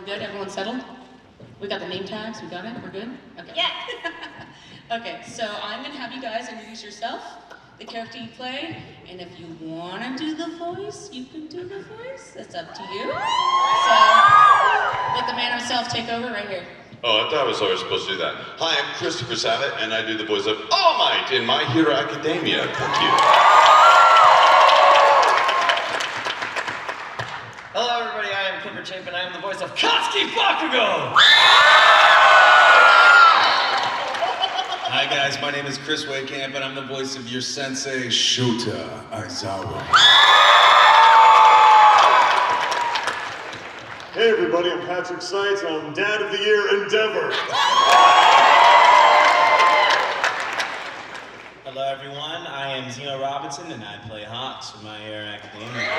good? Everyone settled? We got the name tags, we got it, we're good? Okay. Yeah. Okay, so I'm gonna have you guys introduce yourself, the character you play, and if you wanna do the voice, you can do the voice. That's up to you. So, let the man himself take over right here. Oh, I thought I was always supposed to do that. Hi, I'm Christopher Sabat, and I do the voice of All Might in My Hero Academia. Thank you. Hello, everybody. I am Clifford, and I am the voice of Bakugo. Hi guys, my name is Chris Wehkamp and I'm the voice of your sensei, Shota Aizawa. Hey everybody, I'm Patrick Seitz, and I'm Dad of the Year Endeavor. Hello everyone, I am Zeno Robinson and I play Hawks in My Hero Academia.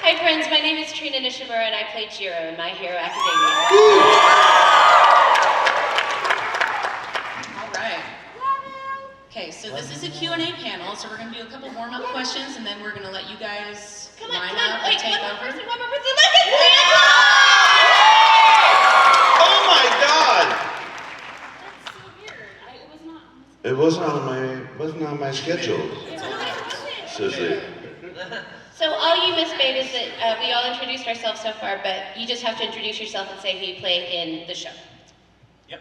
Hi friends, my name is Trina Nishimura and I play Jiro in My Hero Academia. Okay, so this is a Q&A panel, so we're going to do a couple warm-up questions, and then we're going to let you guys line up and take over. One more person, look at me! Oh my God! That's so weird. It wasn't on my schedule. Says it. So all you missed, babe, is that we all introduced ourselves so far, but you just have to introduce yourself and say who you play in the show. Yep.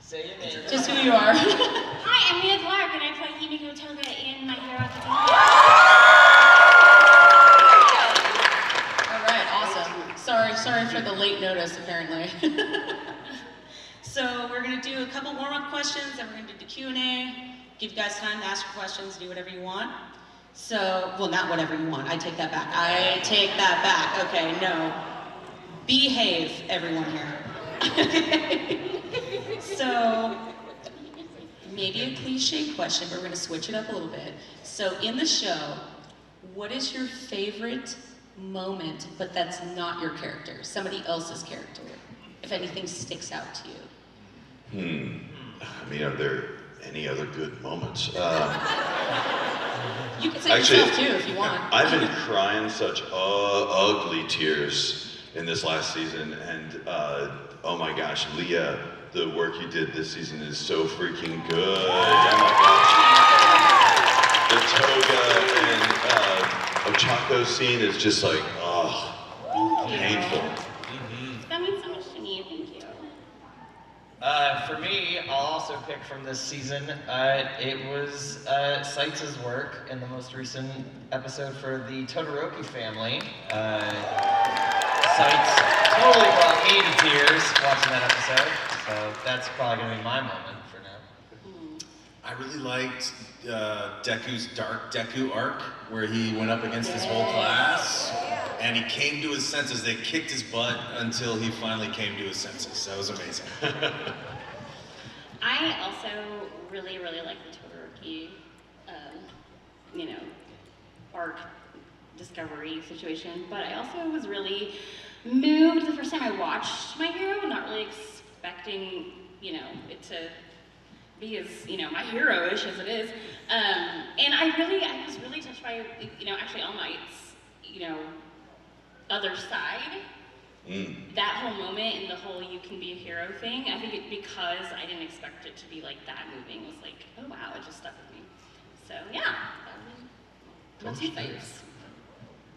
Say your name. Just who you are. Hi, I'm Leah and I play Toga in My Hero Academia. All right, awesome. Sorry for the late notice, apparently. So we're going to do a couple warm-up questions, then we're going to do the Q&A, give you guys time to ask your questions, do whatever you want. So, well, not whatever you want. I take that back. Okay, no. Behave, everyone here. So, maybe a cliche question, but we're going to switch it up a little bit. So, in the show, what is your favorite moment, but that's not your character, somebody else's character, if anything sticks out to you? I mean, are there any other good moments? You can say yourself too if you want. I've been crying such ugly tears in this last season, and oh my gosh, Leah, the work you did this season is so freaking good. Oh my gosh. The Toga and Ochako scene is just like, oh, painful. That means so much to me, thank you. For me, I'll also pick from this season. It was Seitz's work in the most recent episode for the Todoroki family. Seitz totally brought me to tears watching that episode, so that's probably going to be my moment for now. I really liked Deku's Dark Deku arc, where he went up against his whole class, and he came to his senses. They kicked his butt until he finally came to his senses. That was amazing. I also really like the Todoroki, arc discovery situation, but I also was really moved the first time I watched My Hero, not really expecting, it to be as, my hero-ish as it is. And I was really touched by, actually All Might's, other side. That whole moment and the whole you can be a hero thing, I think because I didn't expect it to be like that moving, was like, oh wow, it just stuck with me. So yeah, what's your faves?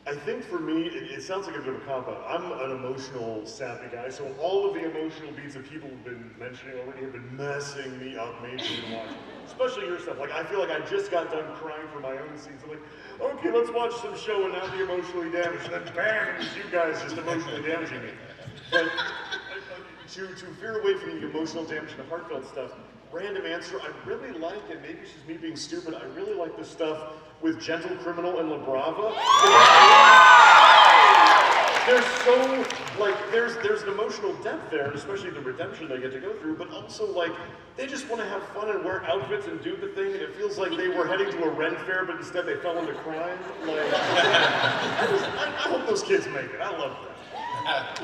I think for me, it sounds like a bit of a cop-out. I'm an emotional, sappy guy, so all of the emotional beats that people have been mentioning already have been messing me up majorly to watch. Especially your stuff. Like, I feel like I just got done crying for my own scenes. I'm like, okay, let's watch some show and now the emotionally damaged. And then bam, it's you guys just emotionally damaging me. But to veer away from the emotional damage and the heartfelt stuff, random answer, I really like, and maybe it's just me being stupid, I really like the stuff with Gentle Criminal and La Brava. There's so, there's an emotional depth there, especially the redemption they get to go through, but also, they just want to have fun and wear outfits and do the thing, and it feels like they were heading to a Ren fair, but instead they fell into crime. I hope those kids make it. I love that.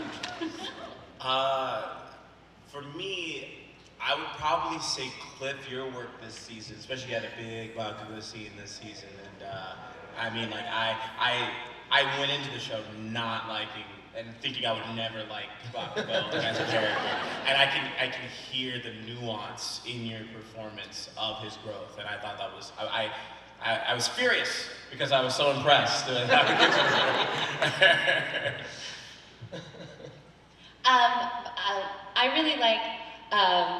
For me, I would probably say, Cliff, your work this season, especially you had a big Bakugo scene this season, and I went into the show not liking and thinking I would never like Bakugo as a character, and I can hear the nuance in your performance of his growth, and I thought that was I was furious because I was so impressed. I really like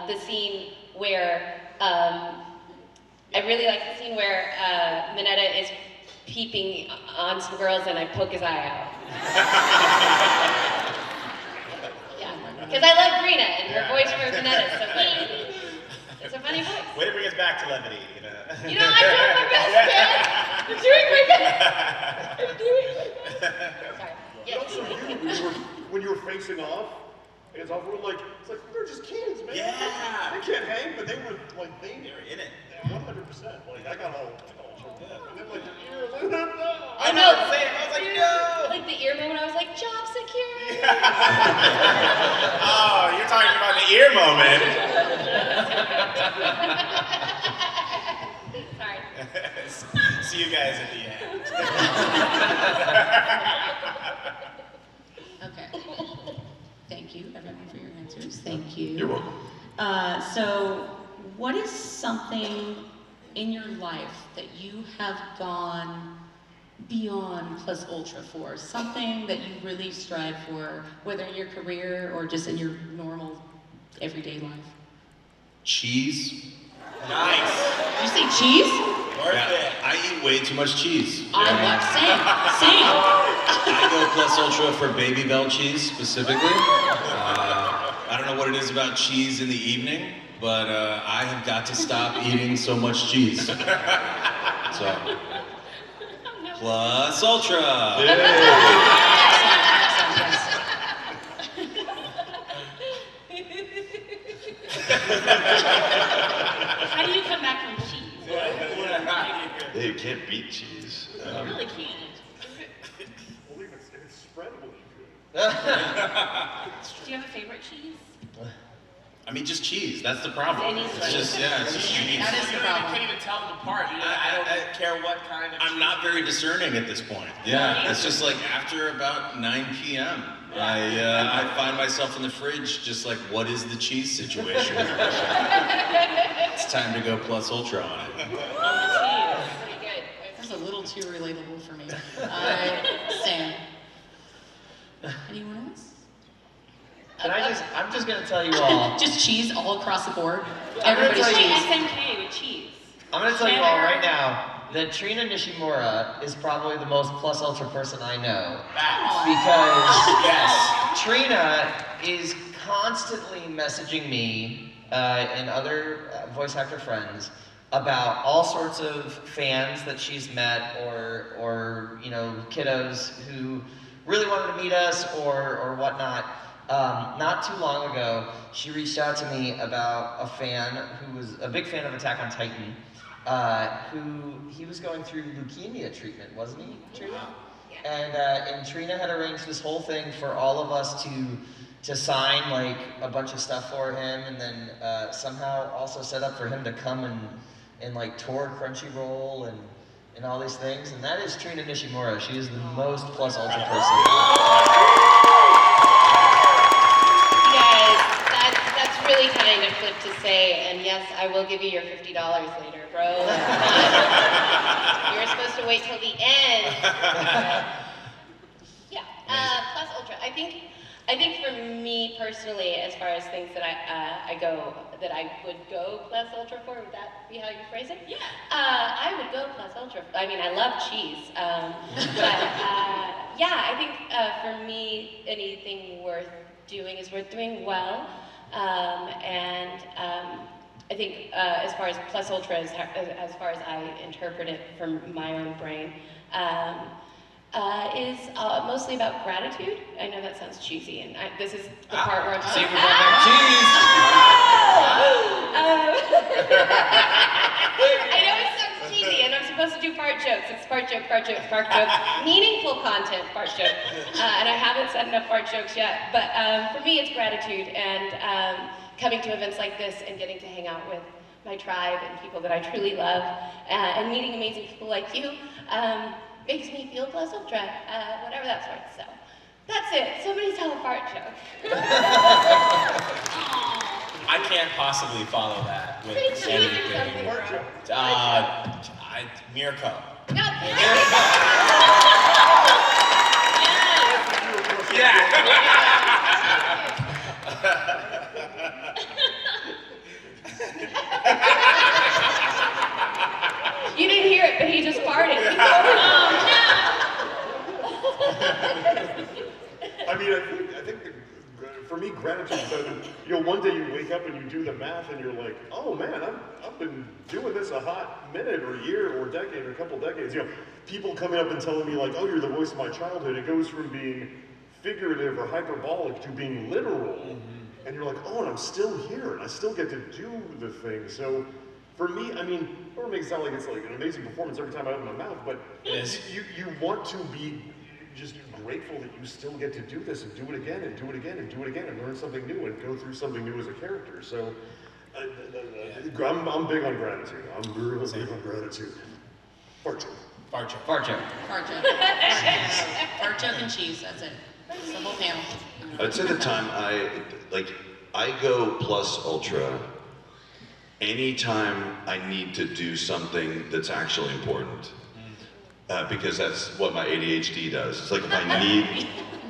the scene where Mineta is peeping on some girls and I poke his eye out. Yeah, because I love Trina and her voice for Mineta is so funny. It's a funny voice. Way to bring us back to levity, I'm doing my best, man. I'm doing my best. I'm doing my best. Sorry. But also when you were facing off, it's like they're just kids, man. Yeah. They can't hang, but they were in it. 100%. Like I got all choked up. And then like the ears, I know, same. I was like, no. Like the ear moment, I was like, job secure. Oh, you're talking about the ear moment. Sorry. See you guys at the end. Okay. Thank you, everyone, for your answers. Thank you. You're welcome. So, what is something in your life that you have gone beyond plus ultra for? Something that you really strive for, whether in your career or just in your normal, everyday life? Cheese. Nice. Did you say cheese? Worth it. I eat way too much cheese. Same. I go plus ultra for Baby Bell cheese specifically. I don't know what it is about cheese in the evening, but I have got to stop eating so much cheese. So, plus ultra. How do you come back from cheese? Hey, you can't beat cheese. You really can't. Well, if it's spreadable, you could. Do you have a favorite cheese? I mean, just cheese. That's the problem. Any It's just, yeah, it's just cheese. That is the You problem. can't even tell them apart. I don't care what kind of I'm not very discerning at this point. Yeah, it's just like after about 9 p.m. I find myself in the fridge just like, what is the cheese situation? It's time to go plus ultra on it. Pretty good. That's a little too relatable for me. Sam. Anyone else? I'm just gonna tell you all. Just cheese all across the board? I'm gonna Everybody's tell you- cheese. SMK with cheese. I'm gonna tell you all right now that Trina Nishimura is probably the most plus ultra person I know. Because Yes. Trina is constantly messaging me and other voice actor friends about all sorts of fans that she's met or kiddos who really wanted to meet us or whatnot. Not too long ago, she reached out to me about a fan who was a big fan of Attack on Titan, he was going through leukemia treatment, wasn't he, Trina? And Trina had arranged this whole thing for all of us to sign like a bunch of stuff for him, and then somehow also set up for him to come and like tour Crunchyroll and all these things. And that is Trina Nishimura. She is the most plus ultra person. That's really kind of flip to say, and yes, I will give you your $50 later, bro. You're supposed to wait till the end. Yeah, plus ultra. I think for me personally, as far as things that I would go plus ultra for, would that be how you phrase it? Yeah. I would go plus ultra. I mean, I love cheese, but yeah, I think for me, anything worth doing is worth doing well. I think as far as plus ultra, as far as I interpret it from my own brain, is mostly about gratitude. I know that sounds cheesy, and this is the part where I'm Secret cheese. I know it sounds cheesy, and I'm supposed to do fart jokes. It's fart joke, meaningful content, fart joke. And I haven't said enough fart jokes yet. But for me, it's gratitude and coming to events like this and getting to hang out with my tribe and people that I truly love, and meeting amazing people like you. makes me feel plus ultra, whatever that's worth. So that's it. Somebody tell a fart joke. I can't possibly follow that with Say cheese or anything. something. Mirko. No. You didn't hear it, but he just farted. I mean, I think for me, gratitude is that, one day you wake up and you do the math and you're like, oh man, I've been doing this a hot minute or year or decade or a couple decades. People coming up and telling me like, oh, you're the voice of my childhood. It goes from being figurative or hyperbolic to being literal. And you're like, oh, and I'm still here and I still get to do the thing. So for me, I mean, it makes it sound like it's like an amazing performance every time I open my mouth, but you want to be just grateful that you still get to do this and do it again and do it again and do it again and learn something new and go through something new as a character. So I'm big on gratitude. I'm really big on gratitude. Fart joke. Fart joke. Fart joke. Fart joke and cheese, that's it. It's the whole panel. I'd say the time I go plus ultra anytime I need to do something that's actually important. Because that's what my ADHD does. It's like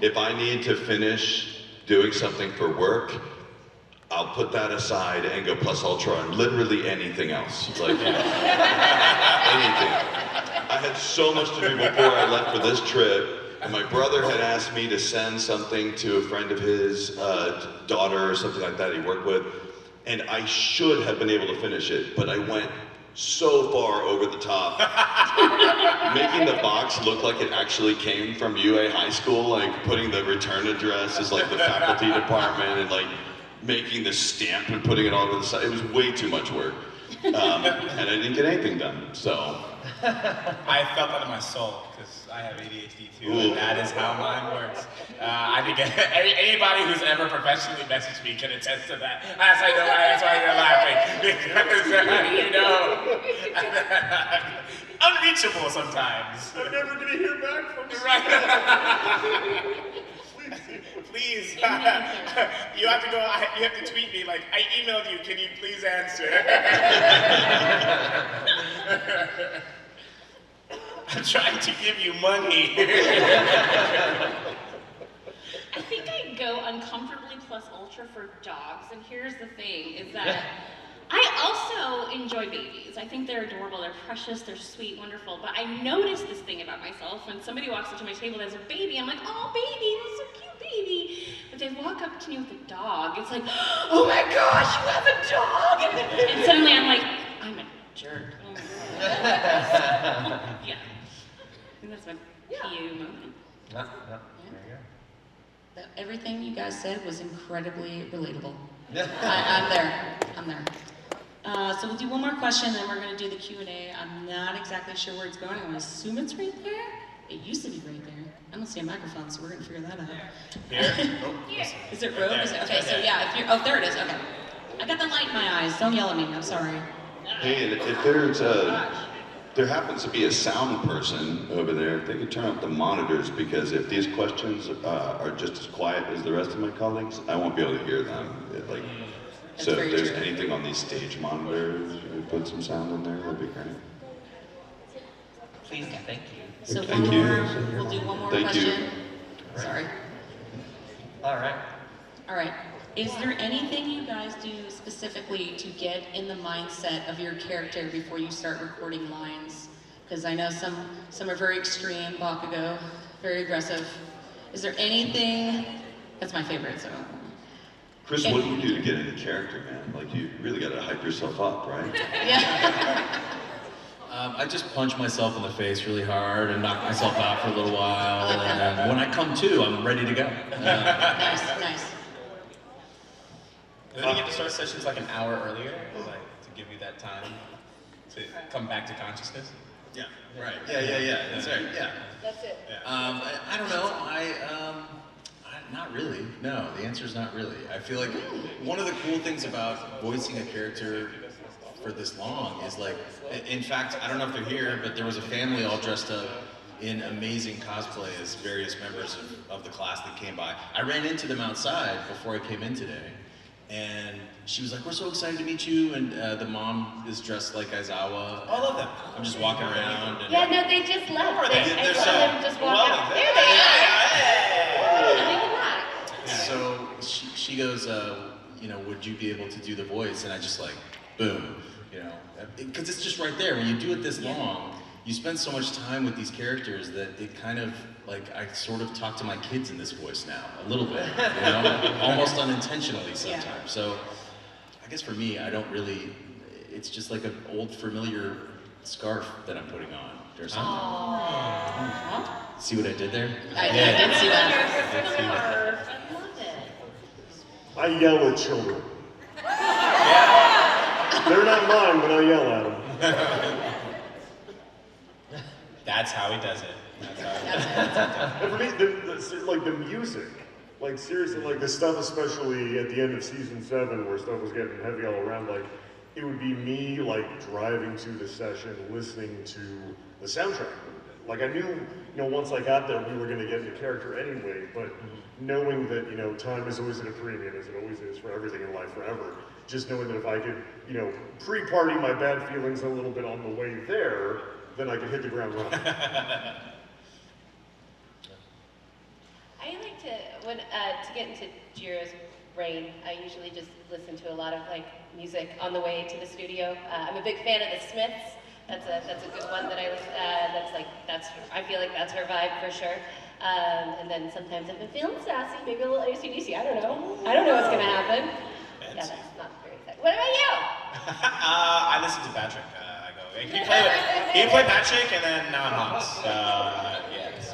if I need to finish doing something for work, I'll put that aside and go plus ultra on literally anything else. It's like anything. I had so much to do before I left for this trip, and my brother had asked me to send something to a friend of his daughter or something like that he worked with, and I should have been able to finish it, but I went so far over the top, making the box look like it actually came from UA High School, like putting the return address as like the faculty department and like making the stamp and putting it all over the side. It was way too much work. And I didn't get anything done, so. I felt that in my soul, because I have ADHD too, and that is how mine works. I think anybody who's ever professionally messaged me can attest to that. As I know, that's why you're laughing. Because, unreachable sometimes. I'm never going to hear back from you. Right. Please, you have to go, you have to tweet me like, I emailed you, can you please answer? I'm trying to give you money. I think I go uncomfortably plus ultra for dogs, and here's the thing, is that I also enjoy babies. I think they're adorable, they're precious, they're sweet, wonderful, but I notice this thing about myself. When somebody walks up to my table that has a baby, I'm like, oh baby, that's so cute, baby. But they walk up to me with a dog, it's like, oh my gosh, you have a dog! And suddenly I'm like, I'm a jerk. Oh my God. Yeah. I think that's my PU moment. There you go. Everything you guys said was incredibly relatable. I'm there. So we'll do one more question, then we're going to do the Q&A. I'm not exactly sure where it's going. I'm going to assume it's right there. It used to be right there. I don't see a microphone, so we're going to figure that out. Here? Is it rogue? Okay, so yeah, if you're, oh, there it is, okay. I got the light in my eyes. Don't yell at me, I'm sorry. Hey, and if there's there happens to be a sound person over there, if they could turn up the monitors, because if these questions are just as quiet as the rest of my colleagues, I won't be able to hear them. So if there's anything on these stage monitors, put some sound in there, that'd be great. Please, thank you. So Thank you. We'll do one more Thank you. question. Sorry. All right. Is there anything you guys do specifically to get in the mindset of your character before you start recording lines? Because I know some are very extreme, Bakugo, very aggressive. Is there anything? That's my favorite, so. Chris, what do you do to get into character, man? Like, you really got to hype yourself up, right? Yeah. I just punch myself in the face really hard and knock myself out for a little while, and then when I come to, I'm ready to go. Nice. Don't you get to start sessions like an hour earlier, like to give you that time to come back to consciousness? Yeah, right. Yeah. That's right. Yeah. That's it. I don't know. Not really. No, the answer is not really. I feel like one of the cool things about voicing a character for this long is like, in fact, I don't know if they're here, but there was a family all dressed up in amazing cosplay as various members of the class that came by. I ran into them outside before I came in today, and she was like, "We're so excited to meet you," and the mom is dressed like Aizawa. Oh, I love them. I'm just walking around. And, Yeah, no, they just left. Where are they? I They're saw so them just walk well, out. they- There they are. Hey! Look at that. So she goes, you know, would you be able to do the voice? And I just like, boom, you know, because it's just right there. When you do it this long, you spend so much time with these characters that it kind of, like, I sort of talk to my kids in this voice now, a little bit, you know, almost unintentionally sometimes. So I guess for me, I don't really, it's just like an old familiar scarf that I'm putting on or something. See what I did there? I did see that. I love it. I yell at children. They're not mine, but I yell at them. That's how he does it. That's how he does it. And for me, like the music, like seriously, like the stuff, especially at the end of season 7, where stuff was getting heavy all around, like it would be me like driving to the session, listening to the soundtrack. Like I knew, you know, once I got there, we were going to get into character anyway. But knowing that, you know, time is always at a premium, as it always is for everything in life, forever. Just knowing that if I could, you know, pre-party my bad feelings a little bit on the way there, then I could hit the ground running. I like to get into Jiro's brain, I usually just listen to a lot of like music on the way to the studio. I'm a big fan of the Smiths. That's a good one that I feel like that's her vibe for sure. And then sometimes if I'm feeling sassy, maybe a little AC/DC. I don't know what's gonna happen. Yeah, that's not very exciting. What about you? I listen to Patrick. I go, hey, can you play Patrick? And then now I'm hot. So, yeah, it's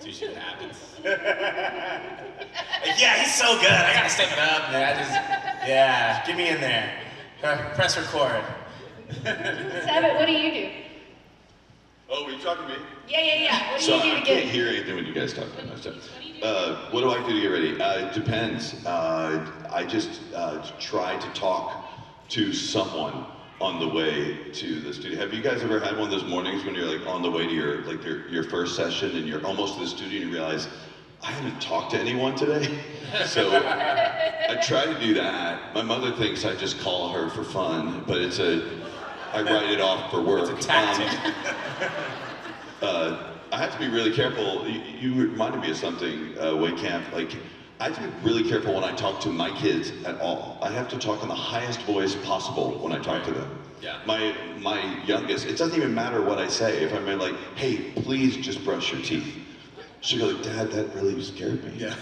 usually what happens. Yeah, he's so good. I gotta step it up, man. Yeah, get me in there. Press record. Sabat, what do you do? Oh, were you talking to me? Yeah. What do So you do I to can't get? hear anything when you guys talk about that stuff. What do I do to get ready? It depends. I just try to talk to someone on the way to the studio. Have you guys ever had one of those mornings when you're like on the way to your first session and you're almost to the studio and you realize, I haven't talked to anyone today? So I try to do that. My mother thinks I just call her for fun, but I write it off for work. It's a tactic. I have to be really careful. You reminded me of something, Wehkamp. Like, I have to be really careful when I talk to my kids at all. I have to talk in the highest voice possible when I talk to them. Yeah. My youngest, it doesn't even matter what I say. If I'm like, hey, please just brush your teeth. She'll go like, Dad, that really scared me. Yeah.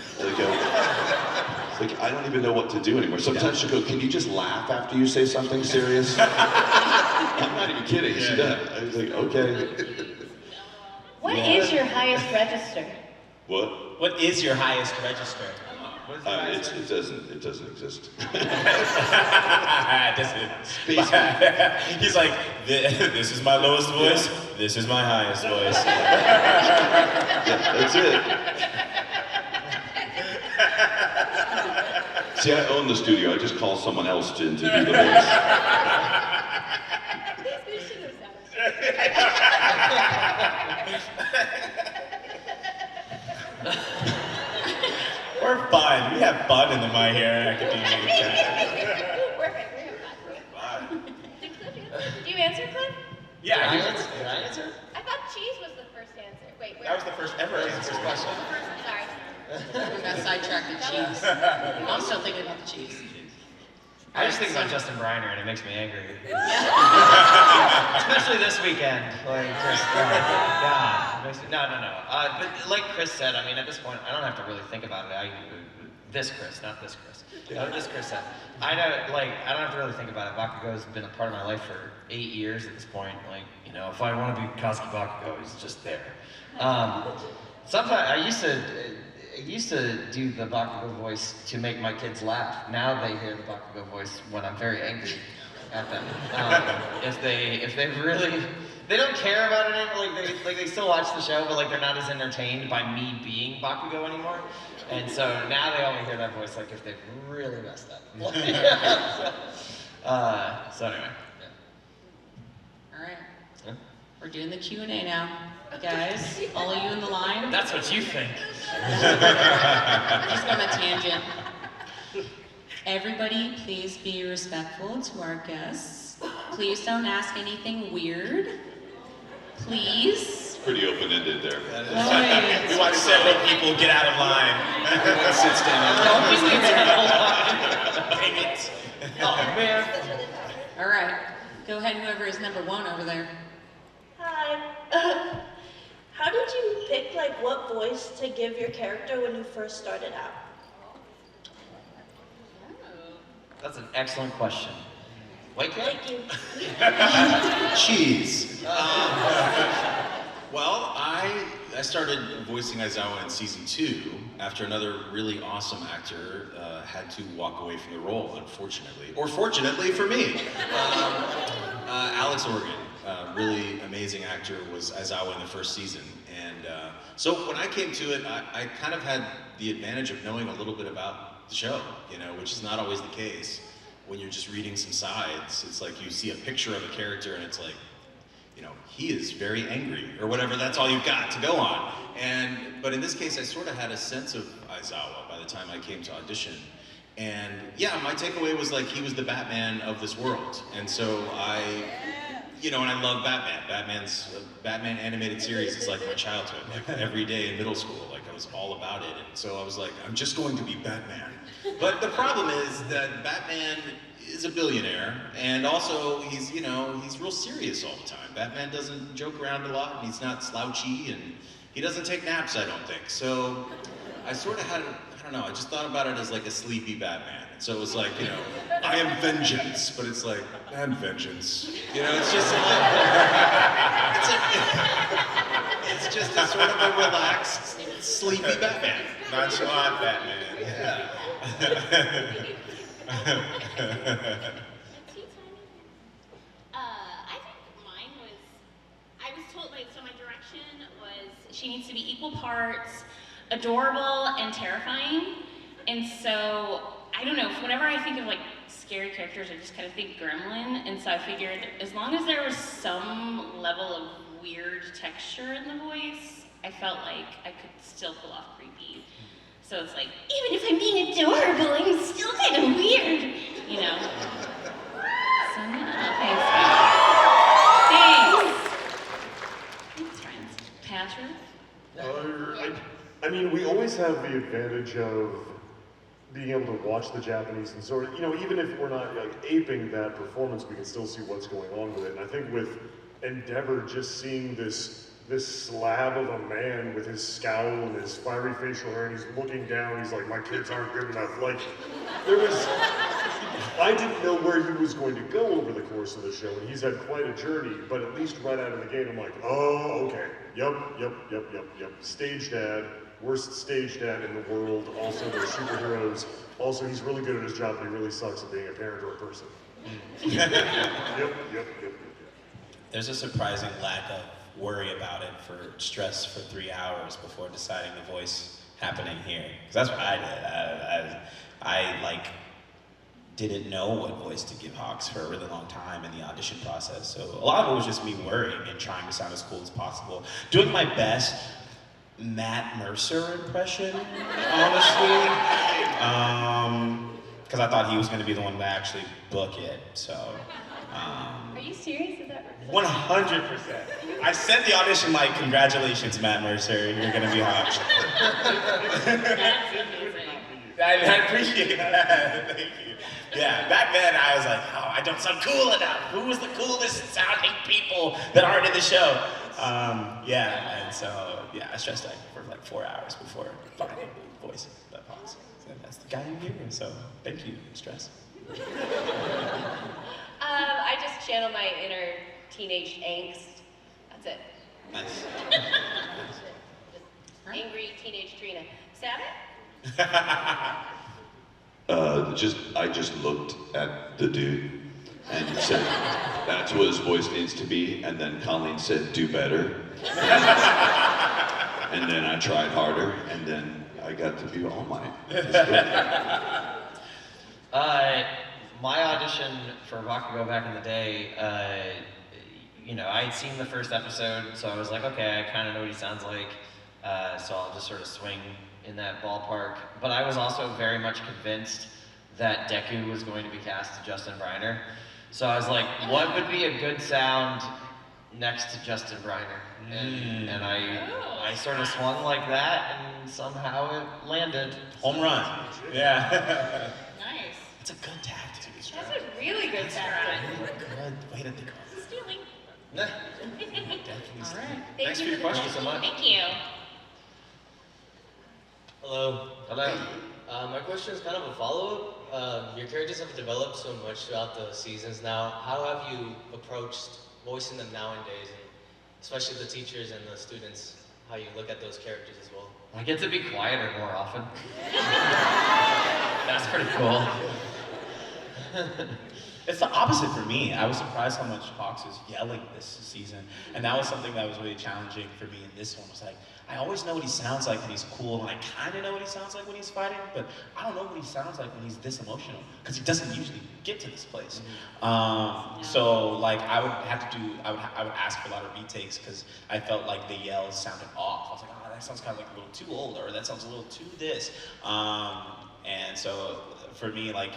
Like, I don't even know what to do anymore. Sometimes she'll go, can you just laugh after you say something serious? I'm not even kidding, she does. I was like, okay. What is your highest register? What? What is your highest register? It doesn't exist. He's like, this is my lowest voice, this is my highest voice. Yeah, that's it. See, I own the studio. I just call someone else to do the voice. We're fun. We have fun in the My Hero Academia. Did you answer, Cliff? Yeah, Did I answer? I thought cheese was the first answer. Wait, that was the first ever answer. Question. Sorry. We got sidetracked to cheese. I'm still thinking about the cheese. I just think about Justin Briner and it makes me angry. Especially this weekend. Like, just, God. No. But like Chris said, I mean, at this point, I don't have to really think about it. This Chris, not this Chris. This Chris said. I don't have to really think about it. Bakugo's been a part of my life for 8 years at this point. Like, you know, if I want to be Kazuki Bakugo, he's just there. Sometimes I used to do the Bakugo voice to make my kids laugh. Now they hear the Bakugo voice when I'm very angry at them. If they really, they don't care about it anymore. Like they still watch the show, but like they're not as entertained by me being Bakugo anymore. And so now they only hear that voice like if they've really messed up. So anyway. All right. Yeah. We're doing the Q&A now. Guys, all of you in the line. That's what you think. Just on a tangent. Everybody, please be respectful to our guests. Please don't ask anything weird. Please. Pretty open-ended there. Right. We watch several people get out of line. Everyone sits down. Don't be weird. Dang it. Oh man. All right. Go ahead, whoever is number one over there. Hi. How did you pick what voice to give your character when you first started out? That's an excellent question. Wehkamp? Thank you. Cheese. Well, I started voicing Aizawa in season 2 after another really awesome actor had to walk away from the role, unfortunately. Or fortunately for me. Alex Organ, really amazing actor, was Aizawa in the first season. And so when I came to it, I kind of had the advantage of knowing a little bit about the show, which is not always the case when you're just reading some sides. It's like you see a picture of a character and it's like, he is very angry, or whatever, that's all you've got to go on. But in this case, I sort of had a sense of Aizawa by the time I came to audition. And yeah, my takeaway was he was the Batman of this world. And so and I love Batman. Batman animated series is like my childhood. Every day in middle school, I was all about it. And so I was like, I'm just going to be Batman. But the problem is that Batman is a billionaire, and also he's real serious all the time. Batman doesn't joke around a lot, and he's not slouchy, and he doesn't take naps, I don't think. So I sort of had, I just thought about it as a sleepy Batman. And so it was I am vengeance, but it's I'm vengeance. It's just it's just a sort of a relaxed, sleepy Batman. Nonchalant Batman. Yeah. I think mine was, I was told, so my direction was she needs to be equal parts adorable and terrifying. And so, I don't know, whenever I think of scary characters, I just kind of think Gremlin. And so I figured as long as there was some level of weird texture in the voice, I felt like I could still pull off creepy. So it's even if I'm being adorable, I'm still kind of weird, So thanks. Thanks, friends. Patrick? We always have the advantage of being able to watch the Japanese and sort of, even if we're not aping that performance, we can still see what's going on with it. And I think with Endeavor, just seeing this slab of a man with his scowl and his fiery facial hair, and he's looking down, he's like, my kids aren't good enough. I didn't know where he was going to go over the course of the show, and he's had quite a journey, but at least right out of the gate, I'm like, oh, okay, yep. Stage dad, worst stage dad in the world, also they're superheroes. Also, he's really good at his job, but he really sucks at being a parent or a person. Yep. There's a surprising lack of worry about it for stress for 3 hours before deciding the voice happening here. Because that's what I did. I didn't know what voice to give Hawks for a really long time in the audition process. So a lot of it was just me worrying and trying to sound as cool as possible. Doing my best Matt Mercer impression, honestly. Because I thought he was going to be the one to actually book it. So. Are you serious? Is that 100%. I sent the audition congratulations, Matt Mercer, you're gonna be Hawks. That's amazing. I appreciate that, thank you. Yeah, back then I was like, oh, I don't sound cool enough. Who was the coolest sounding people that aren't in the show? And so, I stressed out for 4 hours before finding the voice of Hawks. So that's the guy I'm here, so thank you, stress. I just channel my inner teenage angst. That's it. Nice. Just angry teenage Trina. Sabat? I just looked at the dude and said, that's what his voice needs to be. And then Colleen said, do better. And then I tried harder, and then I got to be All Might. My audition for Bakugo back in the day, you know, I had seen the first episode, so I was like, okay, I kind of know what he sounds like, so I'll just sort of swing in that ballpark. But I was also very much convinced that Deku was going to be cast to Justin Briner. So I was like, what would be a good sound next to Justin Briner? And I sort of swung like that, and somehow it landed. Home run. Yeah. Nice. It's a good tactic. That's a really good tactic. Good way to think of it. Stealing. All right. Thanks for your question so much. Thank you. Hello. Hello. My question is kind of a follow-up. Your characters have developed so much throughout the seasons now. How have you approached voicing them nowadays, and especially the teachers and the students, how you look at those characters as well? I get to be quieter more often. That's pretty cool. It's the opposite for me. I was surprised how much Hawks is yelling this season, and that was something that was really challenging for me in this one. Was like, I always know what he sounds like when he's cool, and I kind of know what he sounds like when he's fighting, but I don't know what he sounds like when he's this emotional, because he doesn't usually get to this place. So like, I would ask for a lot of retakes because I felt like the yells sounded off. I was like, oh, that sounds kind of like a little too old, or that sounds a little too this. And so for me, like,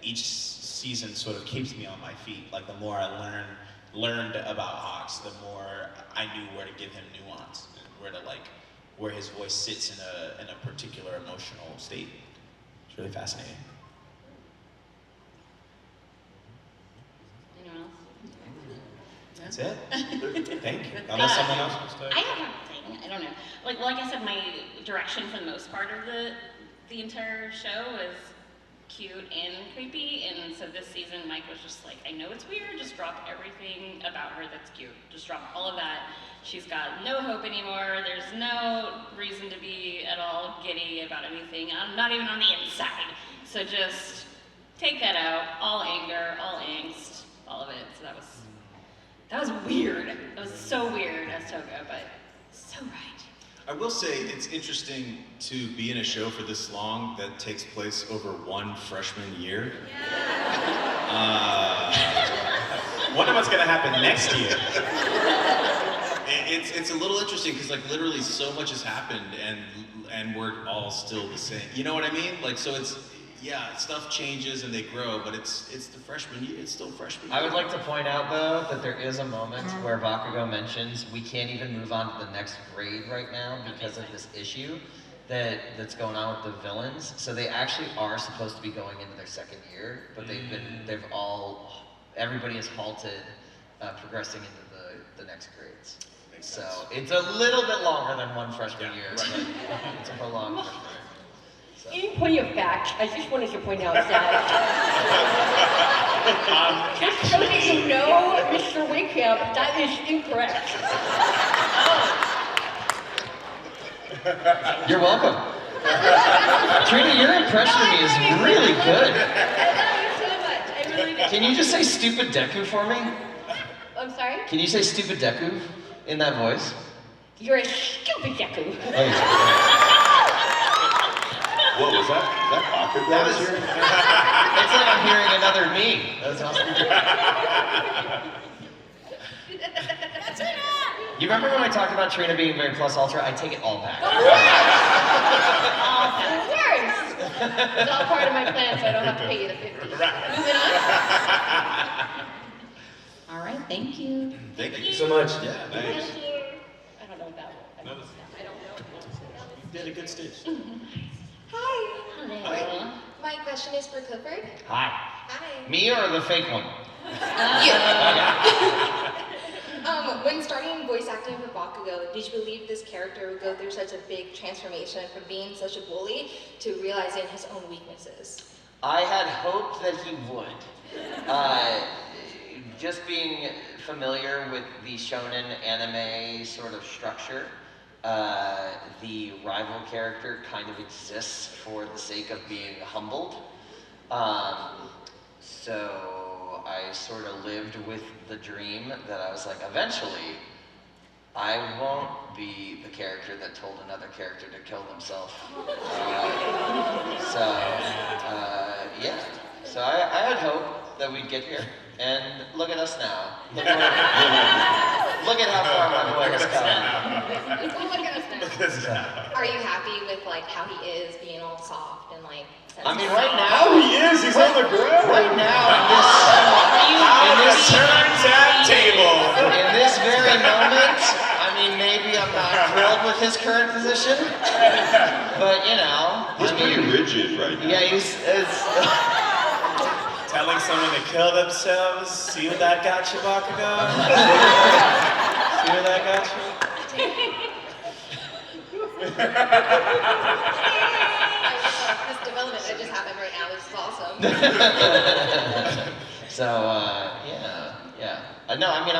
each season sort of keeps me on my feet. Like, the more I learned about Hawks, the more I knew where to give him nuance, and where his voice sits in a particular emotional state. It's really fascinating. Anyone else? That's it. Thank you. Unless someone else wants to. I have a thing. I don't know. Like I said, my direction for the most part of the entire show was cute and creepy, and so this season Mike was just like, I know it's weird, just drop everything about her that's cute. Just drop all of that. She's got no hope anymore. There's no reason to be at all giddy about anything. I'm not even on the inside. So just take that out. All anger, all angst, all of it. So that was weird. That was so weird as Toga, but so right. I will say it's interesting to be in a show for this long that takes place over one freshman year. Wonder what's gonna happen next year. It's a little interesting because like literally so much has happened and we're all still the same. You know what I mean? Like, so it's, yeah, stuff changes and they grow, but it's the freshman year. It's still freshman year. I would like to point out, though, that there is a moment where Bakugo mentions we can't even move on to the next grade right now because of this issue that's going on with the villains. So they actually are supposed to be going into their second year, but everybody has halted progressing into the next grades. So it's a little bit longer than one freshman year, but it's a prolonged freshman year. So. In point of fact, I just wanted to point out that just so that you know, Mr. Wehkamp, that is incorrect. You're welcome. Trina, your impression of me is really good. I love you so much. I really do. Can you just say stupid Deku for me? I'm sorry? Can you say stupid Deku in that voice? You're a stupid Deku. Oh, yeah. What was that? Is that Bakugo? That was your... It's like I'm hearing another me. That's awesome. You remember when I talked about Trina being very plus ultra? I take it all back. Of course. It's all part of my plan, so I don't have to pay you the 50. Moving on. All right, thank you. Thank you so much. Yeah, Thank you. I don't know what that was. I don't know. You did a good stitch. Hi. Hello. My question is for Clifford. Hi. Hi. Me or the fake one? When starting voice acting for Bakugo, did you believe this character would go through such a big transformation from being such a bully to realizing his own weaknesses? I had hoped that he would. Just being familiar with the shonen anime sort of structure, the rival character kind of exists for the sake of being humbled. So I sort of lived with the dream that I was like, eventually, I won't be the character that told another character to kill themselves. Yeah. So I had hope that we'd get here. And look at us now. Look at how far my boy has come. Look at us now. Are you happy with like how he is being all soft and like I mean, right now. How he is, he's on the ground. Right now, table. In this very moment, I mean, maybe I'm not thrilled with his current position, but you know. He's pretty rigid right now. Yeah, it's. Telling someone to kill themselves. See what that got you, Bakugo? See what that got you? this development that just happened right now is awesome. So yeah. No, I mean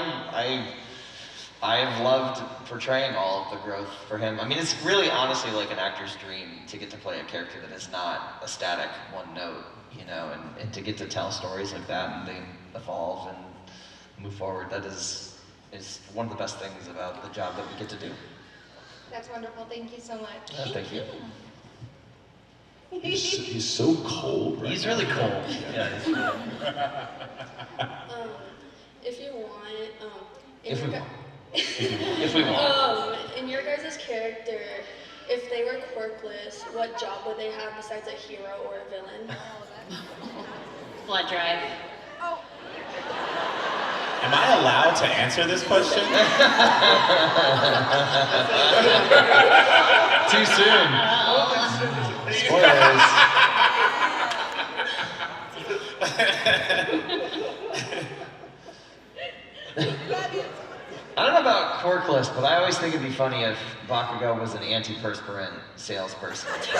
I've loved portraying all of the growth for him. I mean, it's really honestly like an actor's dream to get to play a character that is not a static one note, you know, and to get to tell stories like that and they evolve and move forward. That is one of the best things about the job that we get to do. That's wonderful. Thank you so much. Thank you. He's so cold right He's now. really cold. Yeah. If you want, If we want. in your guys' character, if they were quirkless, what job would they have besides a hero or a villain? Blood drive. Am I allowed to answer this question? Too soon. Spoilers. I don't know about Quirkless, but I always think it'd be funny if Bakugo was an antiperspirant salesperson. Just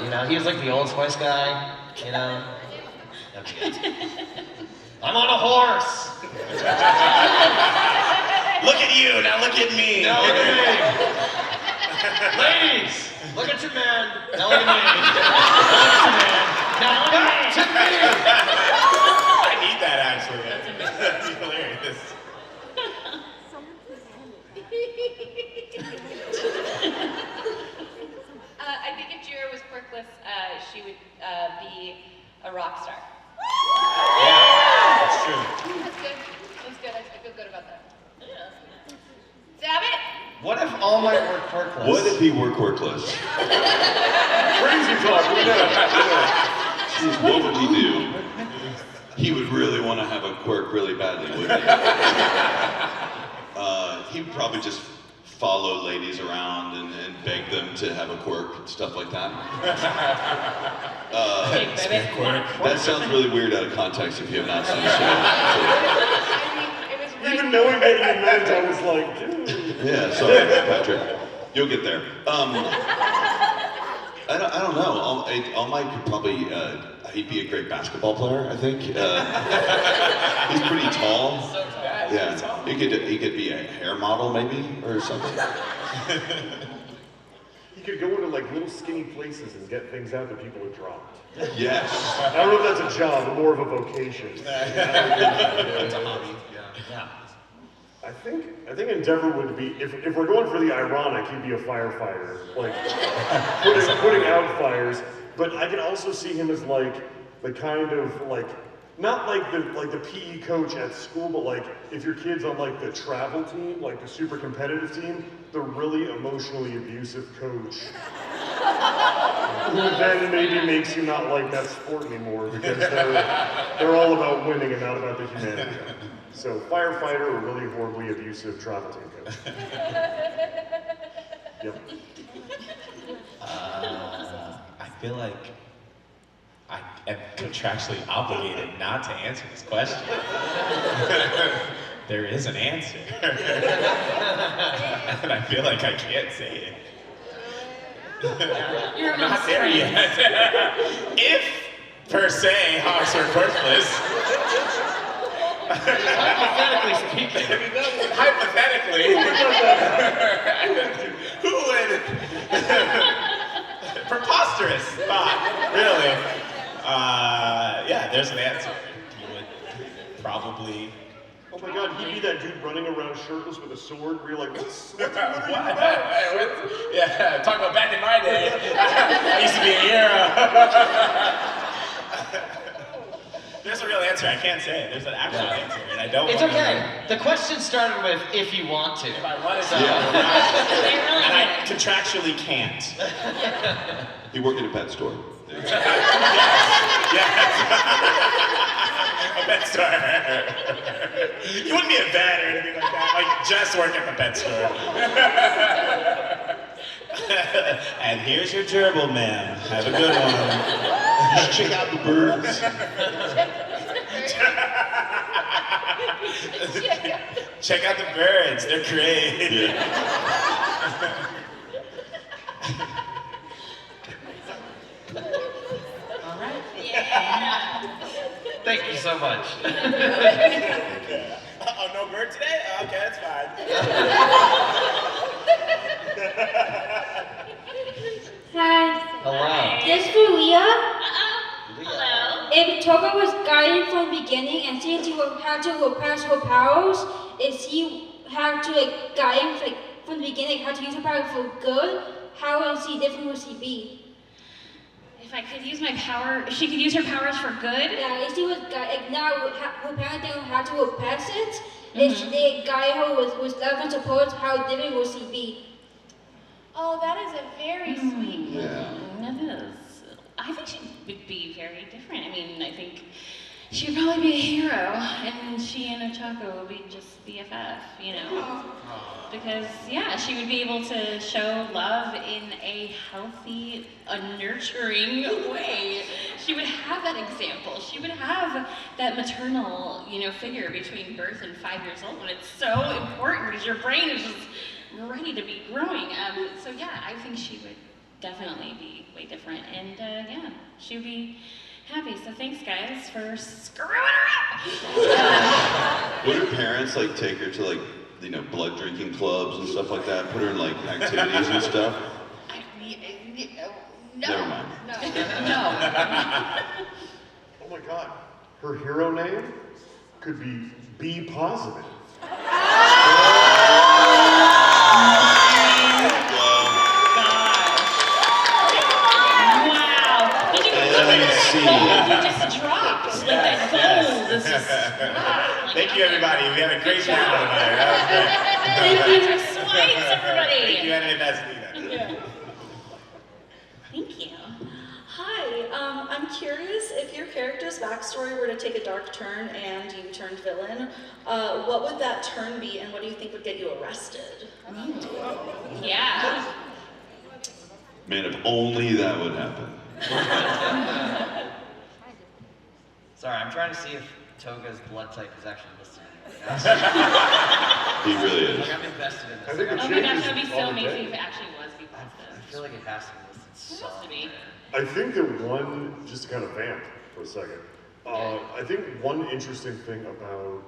you know, he was like the Old Spice guy, you know? That'd be good. I'm on a horse! Look at you, now look at me. Now look at me! Ladies, look at your man. Now look at me. Now look at to me. I need that actually. That'd be hilarious. I think if Jiro was quirkless, she would be a rock star. That's true. That's good. That's good. I feel good about that. Sabat? What if All Might were Quirkless? What if he were quirkless? Crazy talk, we know. Jeez, what would he do? He would really want to have a quirk really badly, wouldn't he? He would probably just follow ladies around and beg them to have a quirk and stuff like that. That sounds really weird out of context if you have not seen the show. Even knowing what you meant, I was like, dude. Yeah, sorry, Patrick. You'll get there. I don't know. All Might could probably, he'd be a great basketball player, I think. He's pretty tall. Yeah, he could be a hair model maybe, or something. He could go into like little skinny places and get things out that people have dropped. Yes. I don't know if that's a job, but more of a vocation. It's a hobby. Yeah. I think Endeavor would be, if we're going for the ironic, he'd be a firefighter, like putting out fires. But I can also see him as like the kind of like, not like the PE coach at school, but like if your kid's on like the travel team, like the super competitive team, the really emotionally abusive coach. Who then maybe makes you not like that sport anymore because they're all about winning and not about the humanity. So firefighter or really horribly abusive travel team coach. Yep. I feel like I am contractually obligated not to answer this question. There is an answer. And I feel like I can't say it. You're Not there yet. If, per se, Hawks are quirkless. Hypothetically speaking. Hypothetically. Who would? Preposterous thought, really. Yeah, there's an answer. You would probably. Oh my god, he'd be that dude running around shirtless with a sword where you're like, what are you about? Yeah, talk about back in my day. I used to be a hero. There's a real answer. I can't say it. There's an actual answer, and I don't. It's want okay. The question started with if you want to. If I wanted to, So- and I contractually can't. You work in a pet store. Yes. A pet store. You wouldn't be a vet or anything like that. Like just work at the pet store. And here's your gerbil, ma'am. Have a good one. Check out the birds. Check out the birds. They're great. Yeah. All right. Thank you so much. Oh, no bird today? Okay, that's fine. Hi. Hello. This for Leah. Hello. If Toga was guided from the beginning and since he had to repress her powers, if she had to guide him from the beginning, had to use her power for good, how would she different would she be? If I could use my power, if she could use her powers for good. Yeah, if she was now her parents didn't have to repress it. If they guide her with love and support, how different would she be? Oh, that is a very sweet Yeah. That is. I think she would be very different. I mean, I think she would probably be a hero, and she and Ochako would be just BFF, you know? Because, yeah, she would be able to show love in a healthy, nurturing way. She would have that example. She would have that maternal, figure between birth and 5 years old, and it's so important because your brain is just ready to be growing. So, yeah, I think she would definitely be way different, and, yeah, she would be happy. So thanks, guys, for screwing her up. Would her parents take her to blood drinking clubs and stuff like that? Put her in activities and stuff? No. Never mind. No. Oh my god. Her hero name could be B positive. You just dropped like that gold. This is Thank you, everybody. We had a great time over there. That was great. Thank you for swipes, everybody. Thank you, Anna Pasadena. Thank you. Hi, I'm curious if your character's backstory were to take a dark turn and you turned villain, what would that turn be and what do you think would get you arrested? Yeah. Man, if only that would happen. Sorry, I'm trying to see if Toga's blood type is actually listed. He really is. I'm invested in this. I think it Oh my gosh, changes that'd be so all the amazing day. if it actually was B positive. I feel like it has to be listed It somewhere. has to be. I think that just to kind of vamp for a second, I think one interesting thing about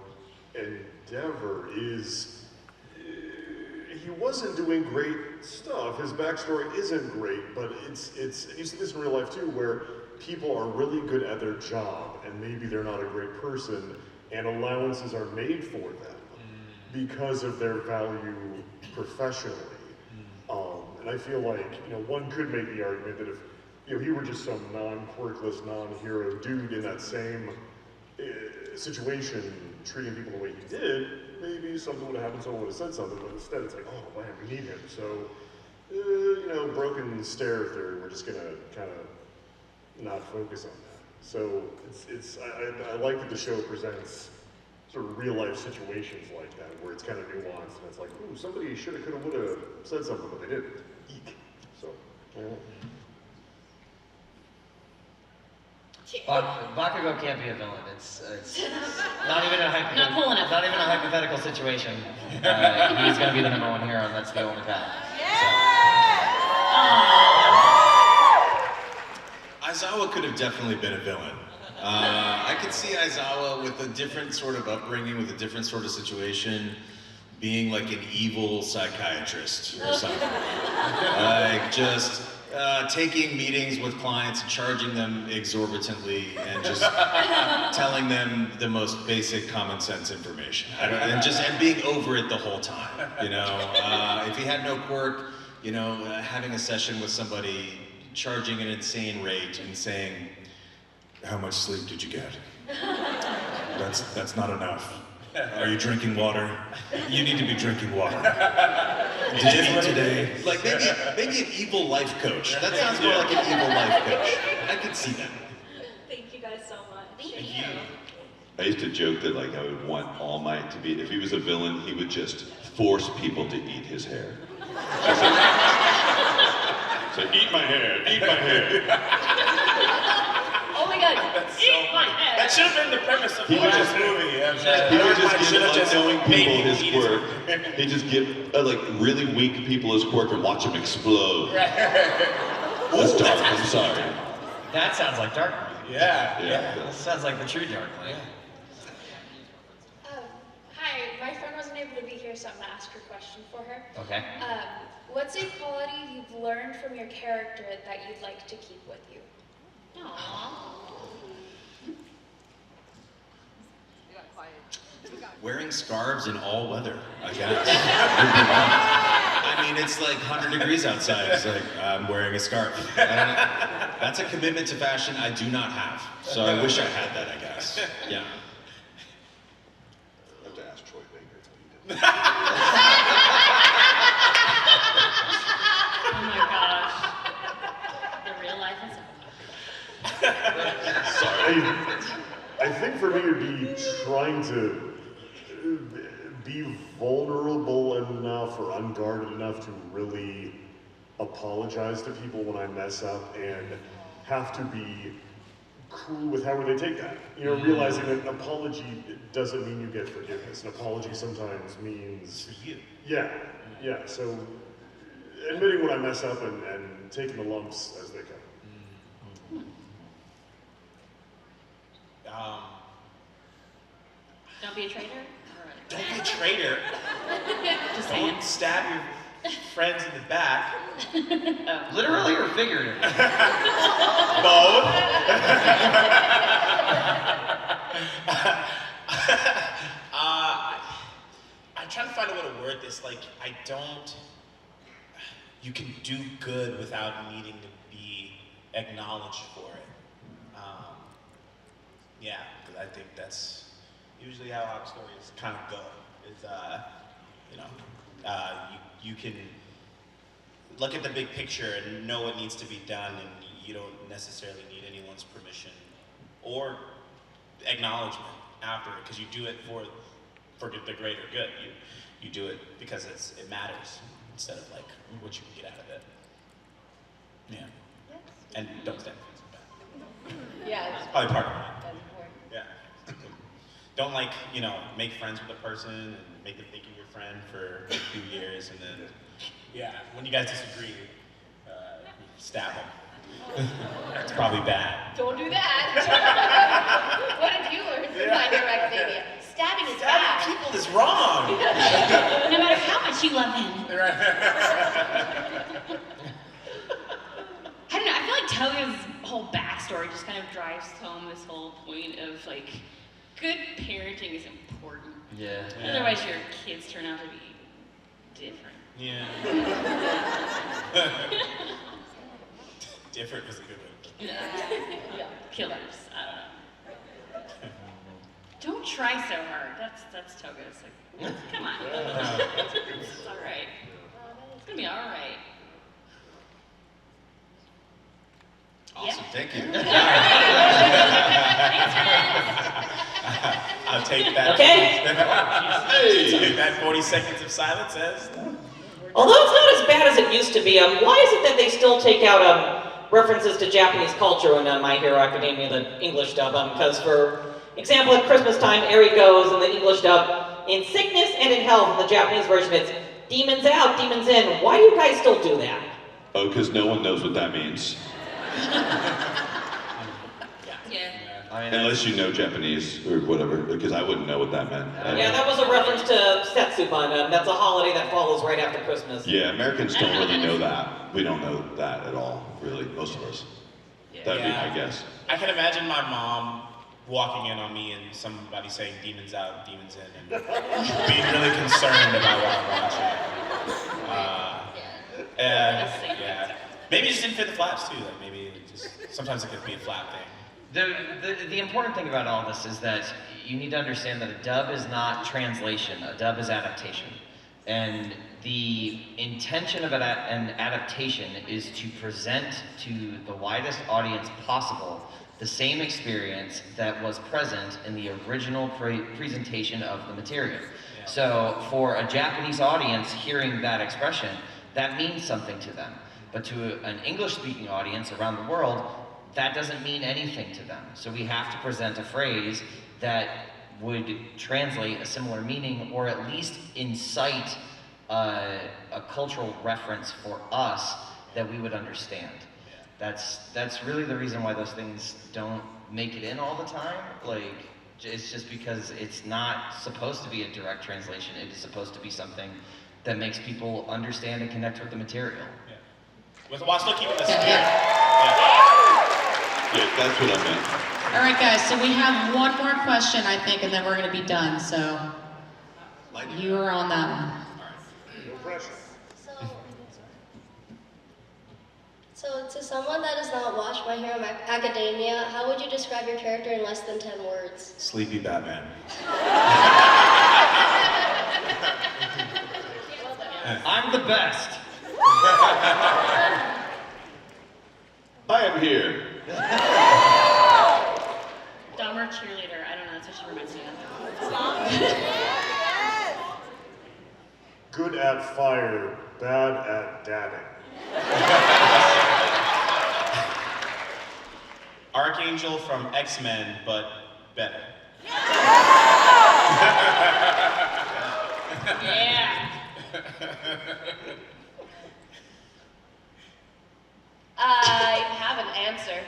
Endeavor is he wasn't doing great stuff. His backstory isn't great, but it's you see this in real life too, where people are really good at their job and maybe they're not a great person, and allowances are made for them because of their value professionally. And I feel like one could make the argument that if he were just some non-quirkless, non-hero dude in that same situation, treating people the way he did, maybe something would have happened, someone would have said something, but instead it's like, oh man, we need him. So, broken stair theory, we're just gonna kind of not focus on that. So I like that the show presents sort of real life situations like that, where it's kind of nuanced, and it's like, ooh, somebody shoulda, coulda, woulda said something, but they didn't. Eek. So, Bakugo can't be a villain. It's not even a Not cool enough. Not even a hypothetical situation. He's gonna be the #1 hero, and that's the only path. Aizawa could have definitely been a villain. I could see Aizawa with a different sort of upbringing, with a different sort of situation, being like an evil psychiatrist or something. Just taking meetings with clients and charging them exorbitantly and just telling them the most basic common sense information. And being over it the whole time, If he had no quirk, having a session with somebody, charging an insane rate and saying, how much sleep did you get? That's not enough. Are you drinking water? You need to be drinking water. Did you eat today? Like maybe an evil life coach. That sounds more like an evil life coach. I could see that. Thank you guys so much. Thank you. I used to joke that like I would want All Might to be, if he was a villain, he would just force people to eat his hair. So eat my hair, eat my hair. Oh my god, That's eat my head. That should have been the premise of He the would last just- movie. He would just Should have give unknowing people made his him eat quirk. He'd just give like really weak people his quirk and watch him explode. That's dark, I'm sorry. That sounds like Dark Knight. Yeah. That sounds like the true Dark Knight. Hi, my friend wasn't able to be here, so I'm gonna ask her question for her. Okay. What's a quality you've learned from your character that you'd like to keep with you? Wearing scarves in all weather, I guess. I mean, it's like 100 degrees outside. It's like, I'm wearing a scarf. That's a commitment to fashion I do not have. So I wish I had that, I guess. Yeah. I have to ask Troy Baker. Oh my gosh. The real life is Sorry. I think for me it'd be trying to be vulnerable enough or unguarded enough to really apologize to people when I mess up and have to be cool with however they take that. You know, realizing that an apology doesn't mean you get forgiveness. An apology sometimes means For you. Yeah. So admitting when I mess up and taking the lumps as they come. Don't be a traitor. Don't be a traitor. Just saying. Don't stab your friends in the back. Literally or figuratively? Both. I'm trying to find a way to word this. Like, you can do good without needing to be acknowledged for it. Yeah, because I think that's usually how our stories kind of go. Is you can look at the big picture and know what needs to be done, and you don't necessarily need anyone's permission or acknowledgement after it, because you do it for the greater good. You do it because it matters instead of like what you can get out of it. Yeah. And don't stand for it. Yeah, It's probably part of it. that's important. Yeah. Don't make friends with a person and make them think you're your friend for a few years, and then, when you guys disagree, stab them. That's probably bad. Don't do that. What have you learned from My Hero Academia? Stabbing is bad. People is wrong. No matter how much you love him. I don't know, I feel like Toga's whole backstory just kind of drives home this whole point of like, good parenting is important. Yeah. Otherwise your kids turn out to be different. Yeah. Different was a good one. Yeah. Killers, I don't know. Don't try so hard. That's Toga. It's like, come on. It's all right. It's gonna be all right. Awesome, thank you. I'll take that. Okay. Take that 40 seconds of silence as. Although it's not as bad as it used to be, why is it that they still take out references to Japanese culture in My Hero Academia, the English dub? Because, for example, at Christmas time, Eri goes in the English dub, in sickness and in health. In the Japanese version, it's demons out, demons in. Why do you guys still do that? Oh, because no one knows what that means. Unless you know Japanese or whatever, because I wouldn't know what that meant. Yeah, that was a reference to Setsuban. That's a holiday that follows right after Christmas. Yeah, Americans don't really know that. We don't know that at all, really, most of us. That'd be my guess. I can imagine my mom walking in on me and somebody saying demons out, demons in, and being really concerned about what I'm watching. Yeah. Maybe it just didn't fit the flaps too. Like maybe it just sometimes it could be a flap thing. The important thing about all this is that you need to understand that a dub is not translation, a dub is adaptation. And the intention of an adaptation is to present to the widest audience possible the same experience that was present in the original presentation of the material. Yeah. So for a Japanese audience hearing that expression, that means something to them. But to an English-speaking audience around the world, that doesn't mean anything to them. So we have to present a phrase that would translate a similar meaning, or at least incite a cultural reference for us that we would understand. That's really the reason why those things don't make it in all the time. Like, it's just because it's not supposed to be a direct translation. It is supposed to be something that makes people understand and connect with the material. Yeah. While still keeping the spirit. Yeah, that's what I meant. All right, guys, so we have one more question, I think, and then we're going to be done. So you are on that one. No pressure. So to someone that has not watched My Hero Academia, how would you describe your character in less than 10 words? Sleepy Batman. I'm the best. I am here. Dumber cheerleader. I don't know. That's what she reminds me of. Good at fire, bad at dabbing. Archangel from X-Men, but better. Yeah. I have an answer,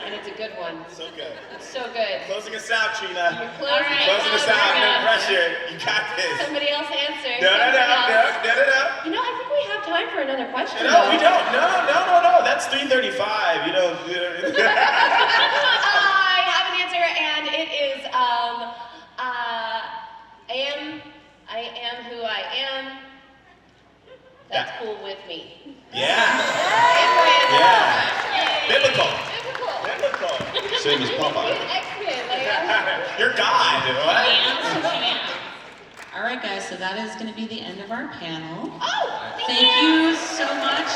and it's a good one. So good. It's so good. Closing us out, Trina. You're closing us out. No pressure. You got this. Somebody else answer. No. You know, I think we have time for another question. No, we don't. No. That's 3:35. You know. I have an answer, and it is I am who I am. That's cool with me. Yeah. Biblical. Same as Popeye. You're God. What? All right, guys, so that is going to be the end of our panel. Oh, thank you so much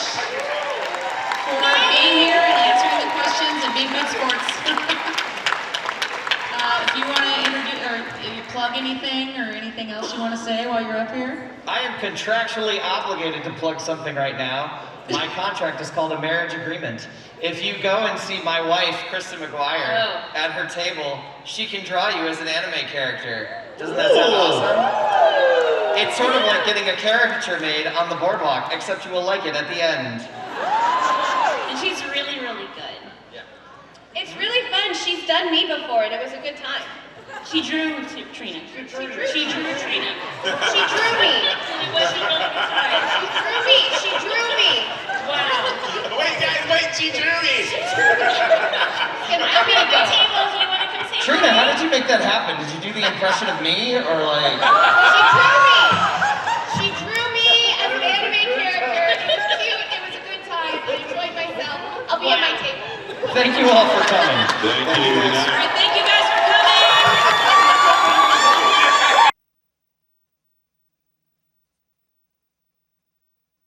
for being here and answering the questions and being good sports. If you want to introduce or plug anything or anything else you want to say while you're up here? I am contractually obligated to plug something right now. My contract is called a marriage agreement. If you go and see my wife, Kristen McGuire, at her table, she can draw you as an anime character. Doesn't that sound awesome? It's sort of like getting a caricature made on the boardwalk, except you will like it at the end. And she's really, really good. Yeah. It's really fun. She's done me before, and it was a good time. She drew Trina. She drew Trina. She drew me. She drew me. Wow. Wait, guys, she drew me. And I'm gonna go. Trina, how did you make that happen? Did you do the impression of me, or like? She drew me as an anime character. It was cute. It was a good time. I enjoyed myself. I'll be at my table. Thank you all for coming. Thank you. All right,